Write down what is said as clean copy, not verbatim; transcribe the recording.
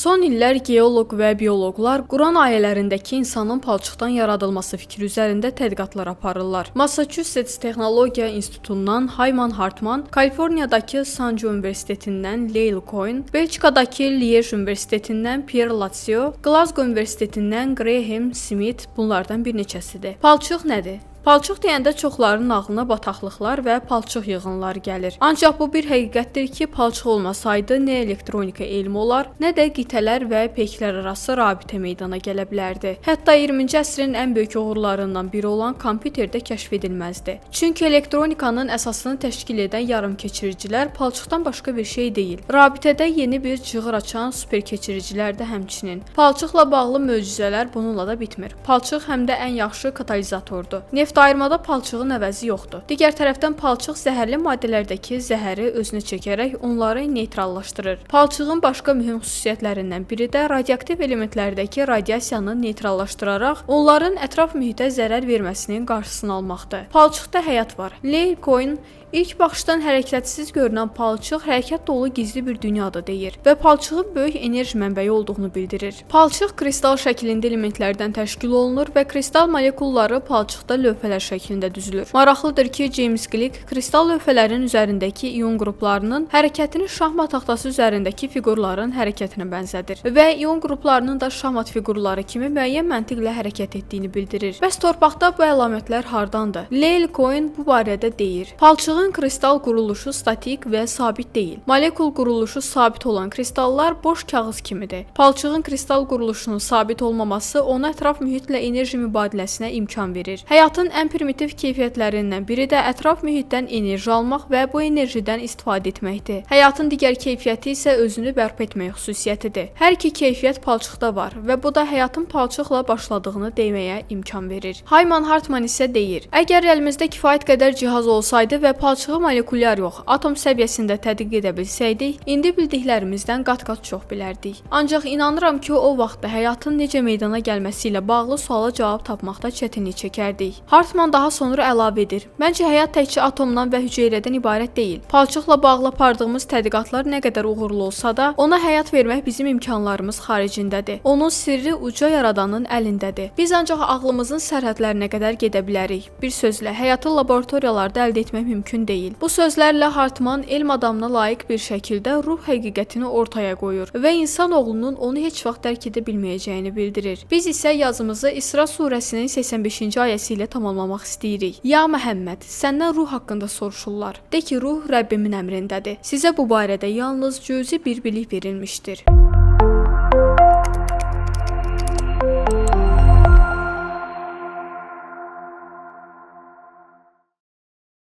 Son illər geoloq və bioloqlar Quran ayələrindəki insanın palçıqdan yaradılması fikri üzərində tədqiqatlar aparırlar. Massachusetts Texnologiya İnstitutundan Hayman Hartman, Kaliforniyadakı Sanjo Universitetindən Lael Cohen, Belçikadakı Liège Universitetindən Pierre Lazio, Glasgow Universitetindən Graham Smith bunlardan bir neçəsidir. Palçıq nədir? Palçıq deyəndə çoxlarının ağlına bataqlıqlar və palçıq yığınları gəlir. Ancaq bu bir həqiqətdir ki, palçıq olmasaydı nə elektronika elmi olar, nə də qitələr və peyklər arası rabitə meydana gələ bilərdi. Hətta 20-ci əsrin ən böyük uğurlarından biri olan kompüter də kəşf edilməzdi. Çünki elektronikanın əsasını təşkil edən yarımkeçiricilər palçıqdan başqa bir şey deyil. Rabitədə yeni bir cığır açan superkeçiricilər də həmçinin. Palçıqla bağlı möcüzələr bununla da bitmir. Palçıq həm də ən yaxşı katalizatordur. Neft ayırmada palçığın əvəzi yoxdur. Digər tərəfdən palçıq zəhərli maddələrdəki zəhəri özünə çəkərək onları neytrallaşdırır. Palçığın başqa mühüm xüsusiyyətlərindən biri də radioaktiv elementlərdəki radiasiyanı neytrallaşdıraraq onların ətraf mühitə zərər verməsinin qarşısını almaqdır. Palçıqda həyat var. Lael Cohen İlk baxışdan hərəkətsiz görünən palçıq hərəkət dolu gizli bir dünyadır deyir və palçığın böyük enerji mənbəyi olduğunu bildirir. Palçıq kristal şəklində elementlərdən təşkil olunur və kristal molekulları palçıqda lövhələr şəklində düzülür. Maraqlıdır ki, James Gleick kristal lövhələrin üzərindəki ion qruplarının hərəkətini şahmat taxtası üzərindəki fiqurların hərəkətinə bənzədir və ion qruplarının da şahmat fiqurları kimi müəyyən məntiqlə hərəkət etdiyini bildirir. Bəs torpaqda bu əlamətlər hardandır? Lael Cohen bu barədə deyir. Palçığın kristal quruluşu statik və sabit deyil. Molekul quruluşu sabit olan kristallar boş kağız kimidir. Palçığın kristal quruluşunun sabit olmaması ona ətraf mühitlə enerji mübadiləsinə imkan verir. Həyatın ən primitiv keyfiyyətlərindən biri də ətraf mühitdən enerji almaq və bu enerjidən istifadə etməkdir. Həyatın digər keyfiyyəti isə özünü bərpa etmək xüsusiyyətidir. Hər iki keyfiyyət palçıqda var və bu da həyatın palçıqla başladığını deməyə imkan verir. Hayman Hartman isə deyir: əgər əlimizdə kifayət qədər cihaz olsaydı və palçığı molekulyar yox, atom səviyyəsində tədqiq edə bilsəydik, indi bildiklərimizdən qat-qat çox bilərdik. Ancaq inanıram ki, o vaxtda həyatın necə meydana gəlməsi ilə bağlı suala cavab tapmaqda çətinlik çəkərdik. Hartman daha sonra əlavə edir: məncə həyat təkcə atomdan və hüceyrədən ibarət deyil. Palçıqla bağlı apardığımız tədqiqatlar nə qədər uğurlu olsa da, ona həyat vermək bizim imkanlarımız xaricindədir. Onun sirri uca yaradanın əlindədir. Biz ancaq ağlımızın sərhədlərinə qədər gedə bilərik. Bir sözlə, həyatı laboratoriyalarda əldə etmək mümkün deyil. Bu sözlərlə Hartman elm adamına layiq bir şəkildə ruh həqiqətini ortaya qoyur və insanoğlunun onu heç vaxt dərk edə bilməyəcəyini bildirir. Biz isə yazımızı İsra surəsinin 85-ci ayəsi ilə tamamlamaq istəyirik. Ya Məhəmməd, səndən ruh haqqında soruşurlar. De ki, ruh Rəbbimin əmrindədir. Sizə bu barədə yalnız cüzi bir bilik verilmişdir.